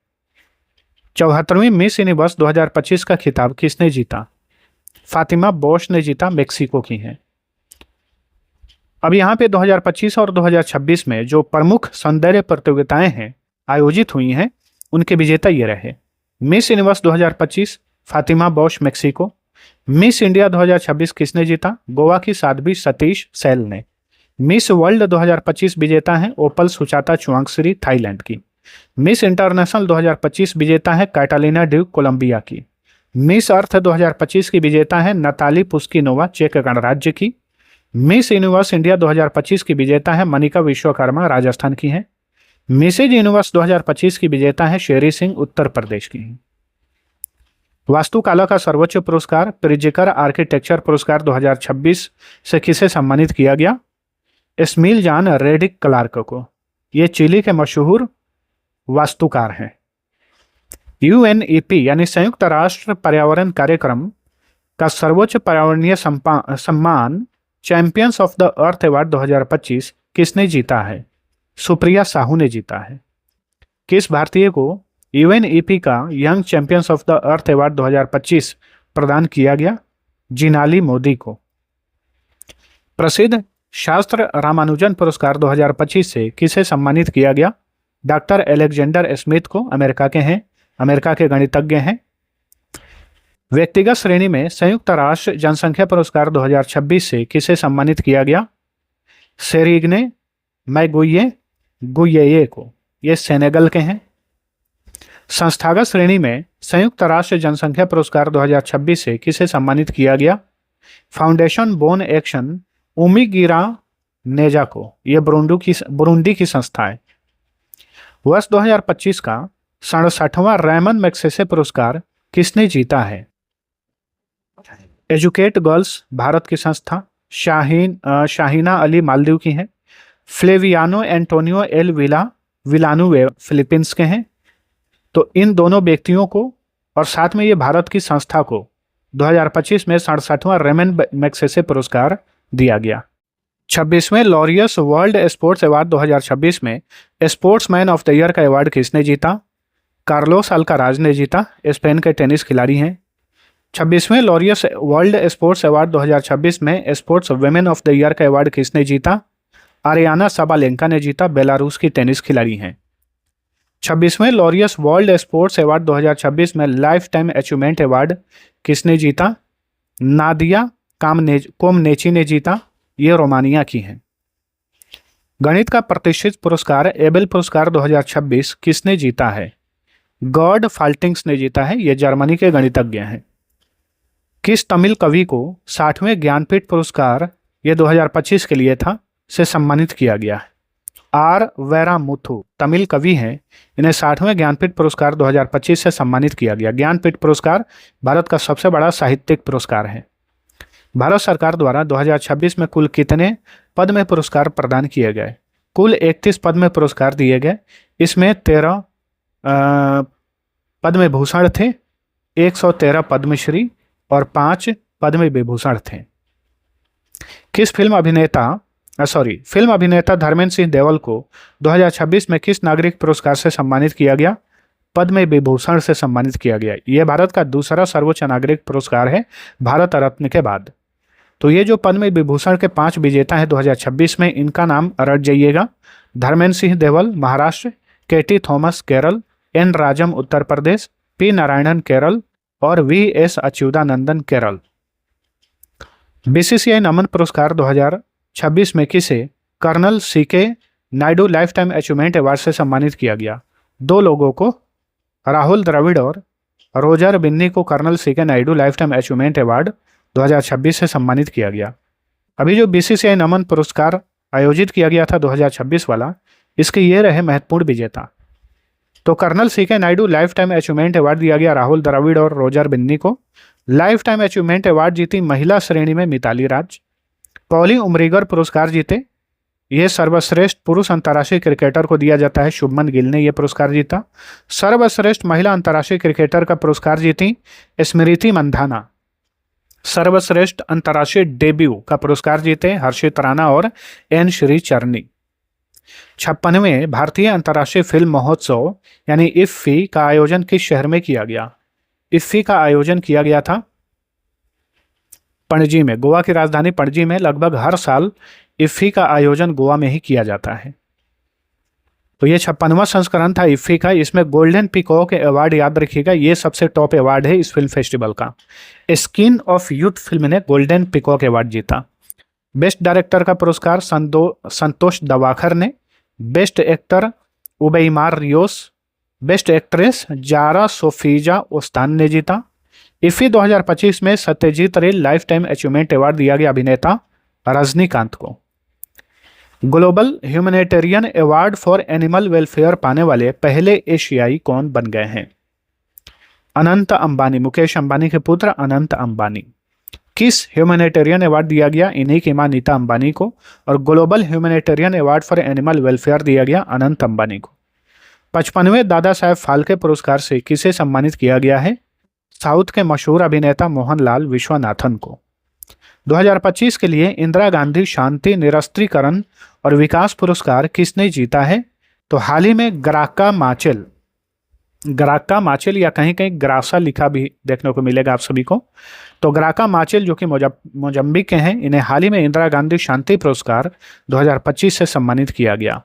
74वीं मिस यूनिवर्स 2025 का खिताब किसने जीता? फातिमा बोश ने जीता, मेक्सिको की हैं। अब यहाँ पे 2025 और 2026 में जो प्रमुख सौंदर्य प्रतियोगिताएं हैं आयोजित हुई हैं, उनके विजेता ये रहे। मिस यूनिवर्स 2025 फातिमा बोश, मेक्सिको। मिस इंडिया 2026 किसने जीता? गोवा की साध्वी सतीश सैल ने। मिस वर्ल्ड 2025 विजेता हैं ओपल सुचाता चुआंगश्री, थाईलैंड की। मिस इंटरनेशनल 2025 विजेता है कैटालिना ड्यूक, कोलंबिया की। मिस अर्थ 2025 की विजेता है नताली पुस्किनोवा, चेक गणराज्य की। मिस यूनिवर्स इंडिया 2025 की विजेता है मनिका विश्वकर्मा, राजस्थान की हैं। मिसेज यूनिवर्स 2025 की विजेता है शेरी सिंह, उत्तर प्रदेश की हैं। वास्तुकला का सर्वोच्च पुरस्कार प्रिज्कर आर्किटेक्चर पुरस्कार 2026 से किसे सम्मानित किया गया? एस्मिल जान रेडिक क्लार्क को। ये चिली के मशहूर वास्तुकार हैं। यूएनईपी यानी संयुक्त राष्ट्र पर्यावरण कार्यक्रम का सर्वोच्च पर्यावरणीय सम्मान champions of the earth award 2025 किसने जीता है? सुप्रिया साहू ने जीता है। किस भारतीय को यूएनईपी का young champions of the earth award 2025 प्रदान किया गया? जिनाली मोदी को। प्रसिद्ध शास्त्र रामानुजन पुरस्कार 2025 से किसे सम्मानित किया गया? डॉक्टर एलेक्जेंडर स्मिथ को, अमेरिका के हैं, अमेरिका के गणितज्ञ हैं। व्यक्तिगत श्रेणी में संयुक्त राष्ट्र जनसंख्या पुरस्कार 2026 से किसे सम्मानित किया गया? सेरिग्ने मैगुइये को। ये सेनेगल के हैं। संस्थागत श्रेणी में संयुक्त राष्ट्र जनसंख्या पुरस्कार 2026 से किसे सम्मानित किया गया? फाउंडेशन बोन एक्शन उमिगिरा नेजा को। यह बुरुंडी की संस्था है। वर्ष 2025 का 67वां रैमन मैग्सेसे पुरस्कार किसने जीता है? एजुकेट गर्ल्स, भारत की संस्था। शाहीना अली, मालदीव की हैं। फ्लेवियानो एंटोनियो एल विलानुवे, फिलीपींस के हैं। तो इन दोनों व्यक्तियों को और साथ में ये भारत की संस्था को 2025 में 67वां रेमन मैग्सेसे पुरस्कार दिया गया। 26वें लॉरियस वर्ल्ड स्पोर्ट्स अवार्ड 2026 में स्पोर्ट्समैन ऑफ द ईयर का अवार्ड किसने जीता? कार्लोस अल्काराज ने जीता, स्पेन के टेनिस खिलाड़ी हैं। 26वें लॉरियस वर्ल्ड स्पोर्ट्स अवार्ड 2026 में sports women of the year का अवार्ड किसने जीता? आरियाना साबालेंका ने जीता, बेलारूस की टेनिस खिलाड़ी हैं। 26वें लॉरियस वर्ल्ड स्पोर्ट्स अवार्ड 2026 में लाइफ टाइम अचीवमेंट अवार्ड किसने जीता? नादिया कोमनेची ने जीता, ये रोमानिया की हैं। गणित का प्रतिष्ठित पुरस्कार एबेल पुरस्कार 2026 किसने जीता है? गॉड फाल्टिंग्स ने जीता है, ये जर्मनी के गणितज्ञ हैं। किस तमिल कवि को 60वें ज्ञानपीठ पुरस्कार, ये 2025 के लिए था, से सम्मानित किया गया है? आर वैरामुथु तमिल कवि हैं, इन्हें 60वें ज्ञानपीठ पुरस्कार 2025 से सम्मानित किया गया। ज्ञानपीठ पुरस्कार भारत का सबसे बड़ा साहित्यिक पुरस्कार है। भारत सरकार द्वारा 2026 में कुल कितने पद्म पुरस्कार प्रदान किए गए? कुल 31 पद्म पुरस्कार दिए गए। इसमें 13 पद्म भूषण थे, 113 पद्मश्री और 5 पद्म विभूषण थे। किस फिल्म अभिनेता धर्मेंद्र सिंह देवल को 2026 में किस नागरिक पुरस्कार से सम्मानित किया गया? पद्म विभूषण से सम्मानित किया गया। यह भारत का दूसरा सर्वोच्च नागरिक पुरस्कार है भारत रत्न के बाद। तो ये जो पद्म विभूषण के 5 विजेता हैं 2026 में, इनका नाम रट जाइएगा। धर्मेंद्र सिंह देवल महाराष्ट्र, केटी थॉमस केरल, एन राजम उत्तर प्रदेश, पी नारायणन केरल और वी एस अच्युतानंदन केरल। बीसीसीआई नमन पुरस्कार 2026 में किसे colonel CK Naidu lifetime achievement award से सम्मानित किया गया? 2 लोगों को, राहुल द्रविड़ और रोजर बिन्नी को colonel CK Naidu lifetime achievement award 2026 से सम्मानित किया गया। अभी जो बीसीसीआई नमन पुरस्कार आयोजित किया गया था 2026 वाला, इसके ये रहे महत्वपूर्ण विजेता। तो colonel CK Naidu lifetime achievement award दिया गया राहुल द्रविड़ और रोजर बिन्नी को। लाइफ टाइम अचीवमेंट अवार्ड जीती महिला श्रेणी में मिताली राज। पॉली उमरीगर पुरस्कार जीते, यह सर्वश्रेष्ठ पुरुष अंतर्राष्ट्रीय क्रिकेटर को दिया जाता है, शुभमन गिल ने यह पुरस्कार जीता। सर्वश्रेष्ठ महिला अंतर्राष्ट्रीय क्रिकेटर का पुरस्कार जीती स्मृति मंधाना। सर्वश्रेष्ठ अंतर्राष्ट्रीय डेब्यू का पुरस्कार जीते हर्षित राणा और एन श्री चरनी। 56वें भारतीय अंतर्राष्ट्रीय फिल्म महोत्सव यानी इफ्फी का आयोजन किस शहर में किया गया? इफ्फी का आयोजन किया गया था पणजी में, गोवा की राजधानी पणजी में। लगभग हर साल इफ्फी का आयोजन गोवा में ही किया जाता है। तो ये 56वां संस्करण था इफ्फी का। इसमें गोल्डन पिकॉक अवार्ड याद रखिएगा, ये सबसे टॉप अवार्ड है इस फिल्म फेस्टिवल का। स्किन ऑफ यूथ फिल्म ने गोल्डन पिकॉक अवार्ड जीता। बेस्ट डायरेक्टर का पुरस्कार संतोष दवाखर ने। Best actor Ubeimar Rios. Best actress Jara Sofija Ostan ने जीता। इफ्फी 2025 में सत्यजीत रे लाइफ टाइम अचीवमेंट अवार्ड दिया गया अभिनेता रजनीकांत को। Global humanitarian award for animal welfare पाने वाले पहले एशियाई कौन बन गए हैं? अनंत अंबानी, मुकेश अंबानी के पुत्र अनंत अंबानी। किस ह्यूमैनिटेरियन अवार्ड दिया गया? इन्हीं की मां नीता अंबानी को। और global humanitarian award for animal welfare दिया गया अनंत अंबानी को। 55वें दादा साहेब फाल्के पुरस्कार से किसे सम्मानित किया गया है? साउथ के मशहूर अभिनेता मोहनलाल विश्वनाथन को। 2025 के लिए इंदिरा गांधी शांति निरस्त्रीकरण और विकास पुरस्कार किसने जीता है? तो हाल ही में ग्राका माचेल या कहीं कहीं ग्रासा लिखा भी देखने को मिलेगा आप सभी को। तो ग्राका माचेल जो कि मोजम्बिक के हैं, इन्हें हाल ही में इंदिरा गांधी शांति पुरस्कार 2025 से सम्मानित किया गया।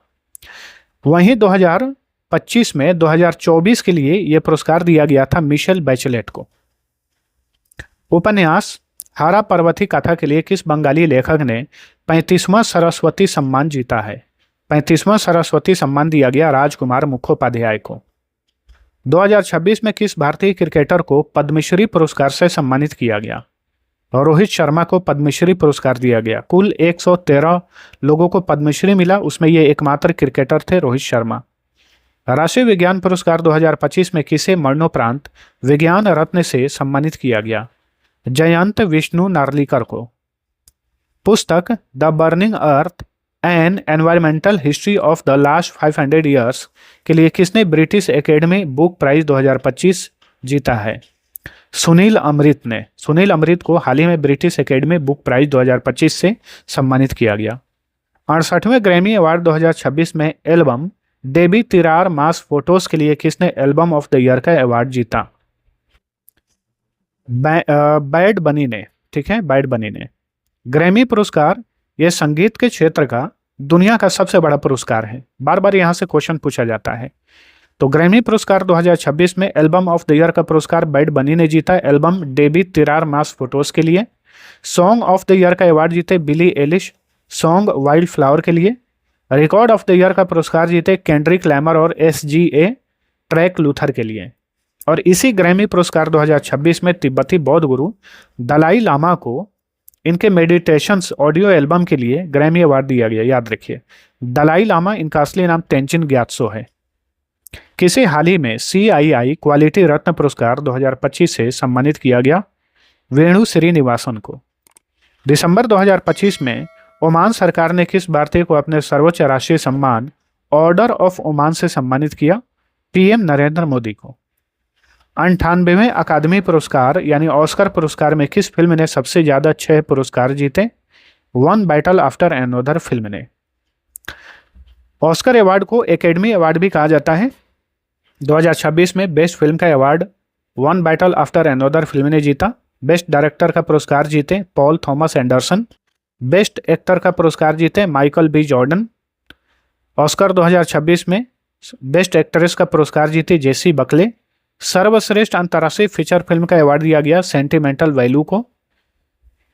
वहीं 2025 में 2024 के लिए यह पुरस्कार दिया गया था मिशेल बैचलेट को। उपन्यास हारा पर्वती कथा के लिए किस बंगाली लेखक ने 35वां सरस्वती सम्मान जीता है? 35वां सरस्वती सम्मान दिया गया राजकुमार मुखोपाध्याय को। 2026 में किस भारतीय क्रिकेटर को पद्मश्री पुरस्कार से सम्मानित किया गया? रोहित शर्मा को पद्मश्री पुरस्कार दिया गया। कुल 113 लोगों को पद्मश्री मिला, उसमें ये एकमात्र क्रिकेटर थे रोहित शर्मा। राष्ट्रीय विज्ञान पुरस्कार 2025 में किसे मरणोपरांत विज्ञान रत्न से सम्मानित किया गया? जयंत विष्णु नार्लिकर को। पुस्तक the burning earth N environmental history of the last 500 years के लिए किसने ब्रिटिश एकेडमी बुक प्राइज 2025 जीता है? सुनील अमृत ने। सुनील अमृत को हाल ही में ब्रिटिश एकेडमी बुक प्राइज 2025 से सम्मानित किया गया। 68वें ग्रैमी अवार्ड 2026 में एल्बम डेबी तिरार मास फोटोज के लिए किसने एल्बम ऑफ द ईयर का अवार्ड जीता? बैड बनी ने, ठीक है, बैड बनी ने। ग्रैमी पुरस्कार यह संगीत के क्षेत्र का दुनिया का सबसे बड़ा पुरस्कार है, बार बार यहां से क्वेश्चन पूछा जाता है। तो ग्रैमी पुरस्कार 2026 में एल्बम ऑफ द ईयर का पुरस्कार बैड बनी ने जीता, एल्बम डेबी तिरार मास फोटोज के लिए। सॉन्ग ऑफ द ईयर का अवार्ड जीते बिली एलिश, सॉन्ग वाइल्ड फ्लावर के लिए। रिकॉर्ड ऑफ द ईयर का पुरस्कार जीते केंड्रिक लैमर और SGA ट्रैक लूथर के लिए। और इसी ग्रैमी पुरस्कार 2026 में तिब्बती बौद्ध गुरु दलाई लामा को इनके मेडिटेशंस ऑडियो एल्बम के लिए ग्रैमी अवार्ड दिया गया। याद रखिए, दलाई लामा, इनका असली नाम तेंजिन ग्यात्सो है। किसे हाल ही में CII क्वालिटी रत्न पुरस्कार 2025 से सम्मानित किया गया? वेणु श्रीनिवासन को। दिसंबर 2025 में ओमान सरकार ने किस भारतीय को अपने सर्वोच्च राष्ट्रीय सम्मान ऑर्डर ऑफ ओमान से सम्मानित किया? PM नरेंद्र मोदी को। 98वें अकादमी पुरस्कार यानी ऑस्कर पुरस्कार में किस फिल्म ने सबसे ज्यादा 6 पुरस्कार जीते? One battle after another film ने। ऑस्कर अवार्ड को एकेडमी अवार्ड भी कहा जाता है। 2026 में बेस्ट फिल्म का award one battle after another film ने जीता। बेस्ट डायरेक्टर का पुरस्कार जीते Paul Thomas Anderson. Best actor का पुरस्कार जीते माइकल B. जॉर्डन। ऑस्कर 2026 में बेस्ट एक्ट्रेस का पुरस्कार जीती जेसी बकले। सर्वश्रेष्ठ अंतर्राष्ट्रीय फीचर फिल्म का अवार्ड दिया गया सेंटिमेंटल वैल्यू को।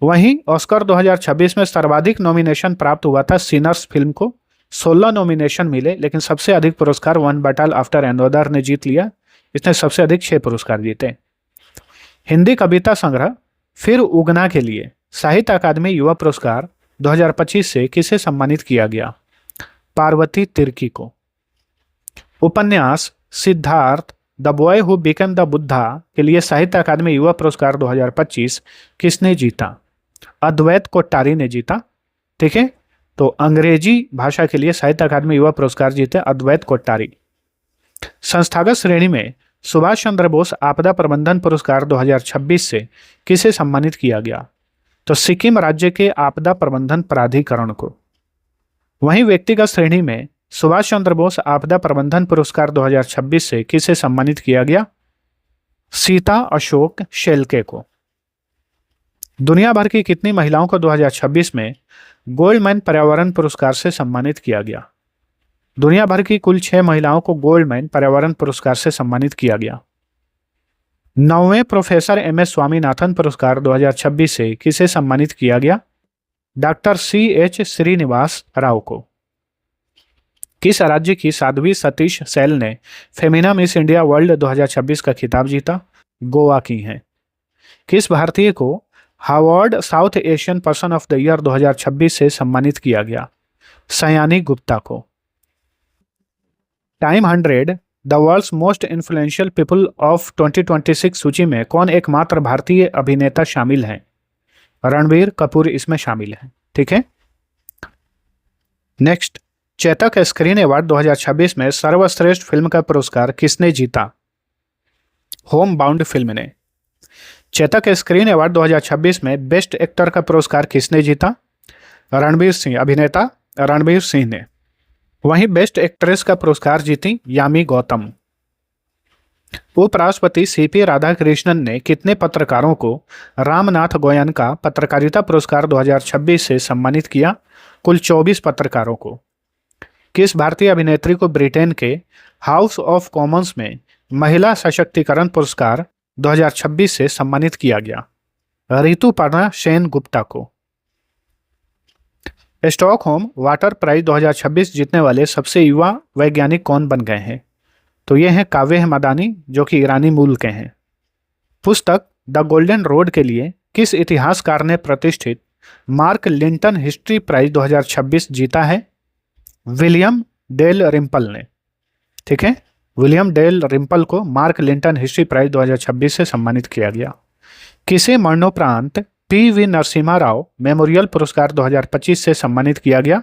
वहीं ऑस्कर 2026 में सर्वाधिक नॉमिनेशन प्राप्त हुआ था सिनर्स फिल्म को, 16 नॉमिनेशन मिले, लेकिन सबसे अधिक पुरस्कार वन बैटल आफ्टर एनोदर ने जीत लिया। इसने सबसे अधिक 6 पुरस्कार जीते। हिंदी कविता संग्रह फिर उगना के लिए साहित्य अकादमी युवा पुरस्कार 2025 से किसे सम्मानित किया गया? पार्वती तिर्की को। उपन्यास Siddharth the boy who became the Buddha के लिए साहित्य अकादमी युवा पुरस्कार 2025 किसने जीता? अद्वैत कोट्टारी ने जीता। ठीक है, तो अंग्रेजी भाषा के लिए साहित्य अकादमी युवा पुरस्कार जीते अद्वैत कोट्टारी। संस्थागत श्रेणी में सुभाष चंद्र बोस आपदा प्रबंधन पुरस्कार 2026 से किसे सम्मानित किया गया? तो सिक्किम राज्य के आपदा प्रबंधन प्राधिकरण को। वहीं व्यक्तिगत श्रेणी में सुभाष चंद्र बोस आपदा प्रबंधन पुरस्कार 2026 से किसे सम्मानित किया गया? सीता अशोक शेल्के को। दुनिया भर की कितनी महिलाओं को 2026 में गोल्डमैन पर्यावरण पुरस्कार से सम्मानित किया गया? दुनिया भर की कुल 6 महिलाओं को गोल्डमैन पर्यावरण पुरस्कार से सम्मानित किया गया। 9वें प्रोफेसर MS स्वामीनाथन पुरस्कार 2026 से किसे सम्मानित किया गया? डॉक्टर CH श्रीनिवास राव को। किस राज्य की साध्वी सतीश सैल ने फेमिना मिस इंडिया वर्ल्ड 2026 का खिताब जीता? गोवा की हैं। किस भारतीय को Harvard South Asian person of the year 2026 से सम्मानित किया गया? सयानी गुप्ता को। Time 100 the world's most influential people of 2026 सूची में कौन एकमात्र भारतीय अभिनेता शामिल हैं? रणबीर कपूर इसमें शामिल हैं। ठीक है, नेक्स्ट, चेतक स्क्रीन अवार्ड 2026 में सर्वश्रेष्ठ फिल्म का पुरस्कार किसने जीता? होम बाउंड फिल्म ने। चेतक स्क्रीन अवार्ड 2026 में बेस्ट एक्टर का पुरस्कार किसने जीता? रणबीर सिंह, अभिनेता रणबीर सिंह ने। वहीं बेस्ट एक्ट्रेस का पुरस्कार जीती यामी गौतम। उपराष्ट्रपति CP राधाकृष्णन ने कितने पत्रकारों को रामनाथ गोयनका पत्रकारिता पुरस्कार 2026 से सम्मानित किया? कुल 24 पत्रकारों को। किस भारतीय अभिनेत्री को ब्रिटेन के हाउस ऑफ कॉमन्स में महिला सशक्तिकरण पुरस्कार 2026 से सम्मानित किया गया? ऋतुपर्णा सेन गुप्ता को। स्टॉकहोम वाटर प्राइज 2026 जीतने वाले सबसे युवा वैज्ञानिक कौन बन गए हैं? तो ये हैं काव्य हेमदानी, जो कि ईरानी मूल के हैं। पुस्तक द गोल्डन रोड के लिए किस इतिहासकार ने प्रतिष्ठित मार्क लिंटन हिस्ट्री प्राइज 2026 जीता है? विलियम डेल रिम्पल ने। ठीक है, विलियम डेल रिम्पल को मार्क लिंटन हिस्ट्री प्राइज 2026 से सम्मानित किया गया। किसे मरणोपरांत PV नरसिम्हा राव मेमोरियल पुरस्कार 2025 से सम्मानित किया गया?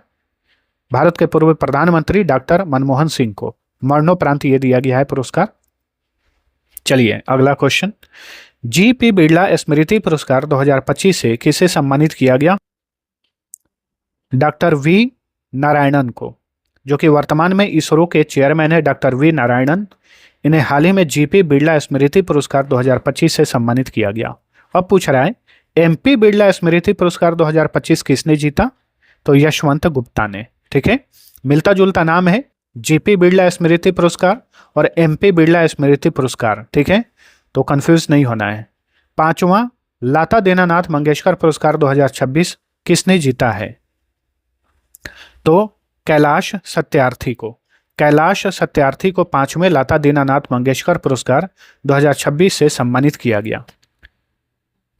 भारत के पूर्व प्रधानमंत्री डॉक्टर मनमोहन सिंह को मरणोपरांत ये दिया गया है पुरस्कार। चलिए अगला क्वेश्चन, GP बिरला स्मृति पुरस्कार 2025 से किसे सम्मानित किया गया? डॉक्टर V नारायणन को। जो कि वर्तमान में इसरो के चेयरमैन है, डॉक्टर वी नारायणन। इन्हें हाल ही में जीपी बिरला स्मृति पुरस्कार 2025 से सम्मानित किया गया। अब पूछ रहा है एमपी बिरला स्मृति पुरस्कार 2025 किसने जीता? तो यशवंत गुप्ता ने। ठीक है, मिलता जुलता नाम है, जीपी बिरला स्मृति पुरस्कार और एमपी बिरला स्मृति पुरस्कार। ठीक है, तो कंफ्यूज नहीं होना है। पांचवा, लता दीनानाथ मंगेशकर पुरस्कार 2026 किसने जीता है? तो कैलाश सत्यार्थी को। कैलाश सत्यार्थी को पांचवें लता दीनानाथ मंगेशकर पुरस्कार 2026 से सम्मानित किया गया।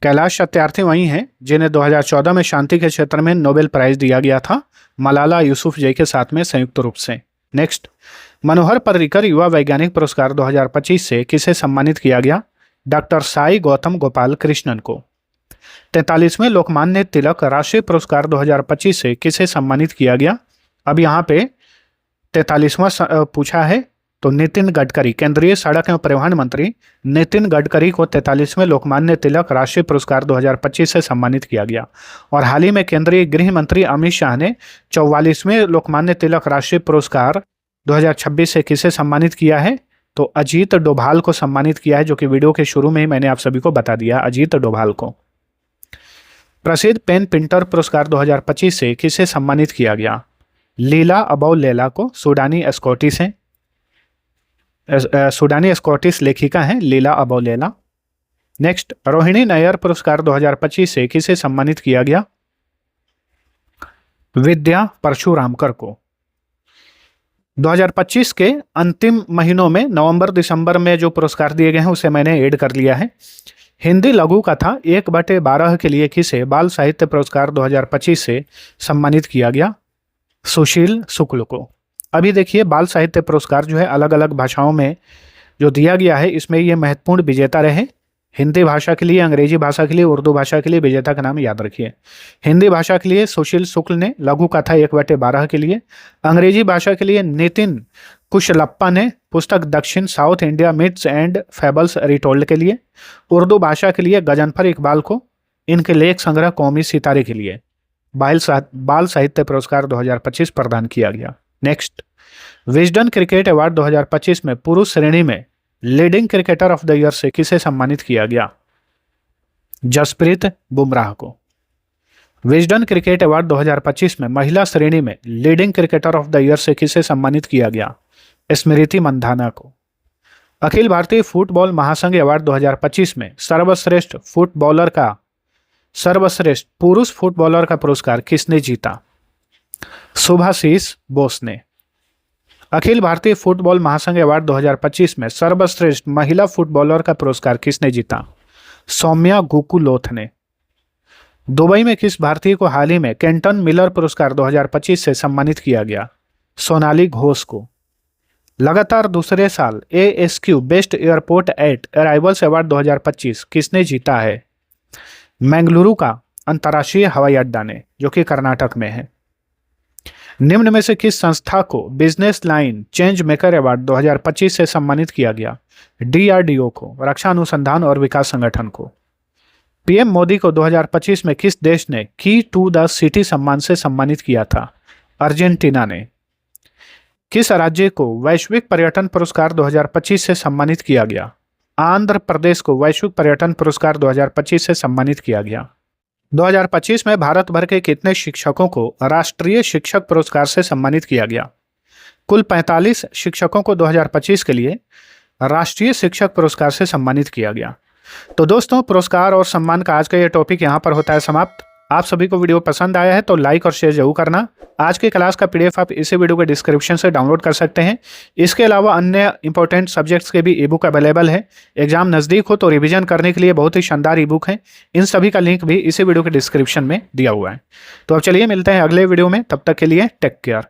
कैलाश सत्यार्थी वही हैं जिन्हें 2014 में शांति के क्षेत्र में नोबेल प्राइज दिया गया था, मलाला यूसुफजई के साथ में संयुक्त रूप से। नेक्स्ट, मनोहर पर्रिकर युवा वैज्ञानिक पुरस्कार 2025 से किसे सम्मानित किया गया? डॉक्टर साई गौतम गोपाल कृष्णन को। 43वें लोकमान्य तिलक राष्ट्रीय पुरस्कार 2025 से किसे सम्मानित किया गया? अब यहाँ पे 43वां पूछा है, तो नितिन गडकरी, केंद्रीय सड़क एवं परिवहन मंत्री नितिन गडकरी को 43वें लोकमान्य तिलक राष्ट्रीय पुरस्कार 2025 से सम्मानित किया गया। और हाल ही में केंद्रीय गृह मंत्री अमित शाह ने 44वें लोकमान्य तिलक राष्ट्रीय पुरस्कार 2026 से किसे सम्मानित किया है? तो अजीत डोभाल को सम्मानित किया है, जो कि वीडियो के शुरू में ही मैंने आप सभी को बता दिया, अजीत डोभाल को। प्रसिद्ध पेन प्रिंटर पुरस्कार 2025 से किसे सम्मानित किया गया? लीला अबौ लेला को, सूडानी स्कॉटिश हैं, सूडानी स्कॉटिश लेखिका हैं लीला अबौ लेला। नेक्स्ट, रोहिणी नायर पुरस्कार 2025 से किसे सम्मानित किया गया? विद्या परशुरामकर को। 2025 के अंतिम महीनों में नवंबर दिसंबर में जो पुरस्कार दिए गए हैं उसे मैंने ऐड कर लिया है। हिंदी लघु कथा 1/12 के लिए किसे बाल साहित्य पुरस्कार 2025 से सम्मानित किया गया? सुशील शुक्ल को। अभी देखिए, बाल साहित्य पुरस्कार जो है अलग अलग भाषाओं में जो दिया गया है, इसमें ये महत्वपूर्ण विजेता रहे। हिंदी भाषा के लिए, अंग्रेजी भाषा के लिए, उर्दू भाषा के लिए विजेता का नाम याद रखिए। हिंदी भाषा के लिए सुशील शुक्ल ने, लघु कथा 1/12 के लिए। अंग्रेजी भाषा के लिए नितिन कुशलप्पा ने पुस्तक दक्षिण south India myths and fables retold के लिए। उर्दू भाषा के लिए गजनफर इकबाल को इनके लेख संग्रह कौमी सितारे के लिए बाल साहित्य पुरस्कार 2025 प्रदान किया गया। नेक्स्ट, विजडन क्रिकेट अवार्ड 2025 में पुरुष श्रेणी में leading cricketer of the year से किसे सम्मानित किया गया? जसप्रीत बुमराह को। विजडन क्रिकेट अवार्ड 2025 में महिला श्रेणी में leading cricketer of the year से किसे सम्मानित किया गया? स्मृति मंधाना को। अखिल भारतीय फुटबॉल महासंघ अवार्ड 2025 में सर्वश्रेष्ठ पुरुष फुटबॉलर का पुरस्कार किसने जीता? शुभाशीष बोस ने। अखिल भारतीय फुटबॉल महासंघ अवार्ड 2025 में सर्वश्रेष्ठ महिला फुटबॉलर का पुरस्कार किसने जीता? सौम्या गुकुलोथ ने। दुबई में किस भारतीय को हाल ही में केंटन मिलर पुरस्कार 2025 से सम्मानित किया गया? सोनाली घोष को। लगातार दूसरे साल ASQ best airport at arrivals award 2025 किसने जीता है? मैंगलुरु का अंतर्राष्ट्रीय हवाई अड्डा ने, जो कि कर्नाटक में है। निम्न में से किस संस्था को business line change maker award 2025 से सम्मानित किया गया? DRDO को, रक्षा अनुसंधान और विकास संगठन को। PM मोदी को 2025 में किस देश ने की टू द सिटी सम्मान से सम्मानित किया था? अर्जेंटीना ने। किस राज्य को वैश्विक पर्यटन पुरस्कार 2025 से सम्मानित किया गया? आंध्र प्रदेश को वैश्विक पर्यटन पुरस्कार 2025 से सम्मानित किया गया। 2025 में भारत भर के कितने शिक्षकों को राष्ट्रीय शिक्षक पुरस्कार से सम्मानित किया गया? कुल 45 शिक्षकों को 2025 के लिए राष्ट्रीय शिक्षक पुरस्कार से सम्मानित किया गया। तो दोस्तों, पुरस्कार और सम्मान का आज का ये टॉपिक यहाँ पर होता है समाप्त। आप सभी को वीडियो पसंद आया है तो लाइक और शेयर जरूर करना। आज की क्लास का PDF आप इसी वीडियो के डिस्क्रिप्शन से डाउनलोड कर सकते हैं। इसके अलावा अन्य इंपॉर्टेंट सब्जेक्ट्स के भी ई बुक अवेलेबल है। एग्जाम नज़दीक हो तो रिवीजन करने के लिए बहुत ही शानदार ई बुक है। इन सभी का लिंक भी इसी वीडियो के डिस्क्रिप्शन में दिया हुआ है। तो अब चलिए मिलते हैं अगले वीडियो में, तब तक के लिए टेक केयर।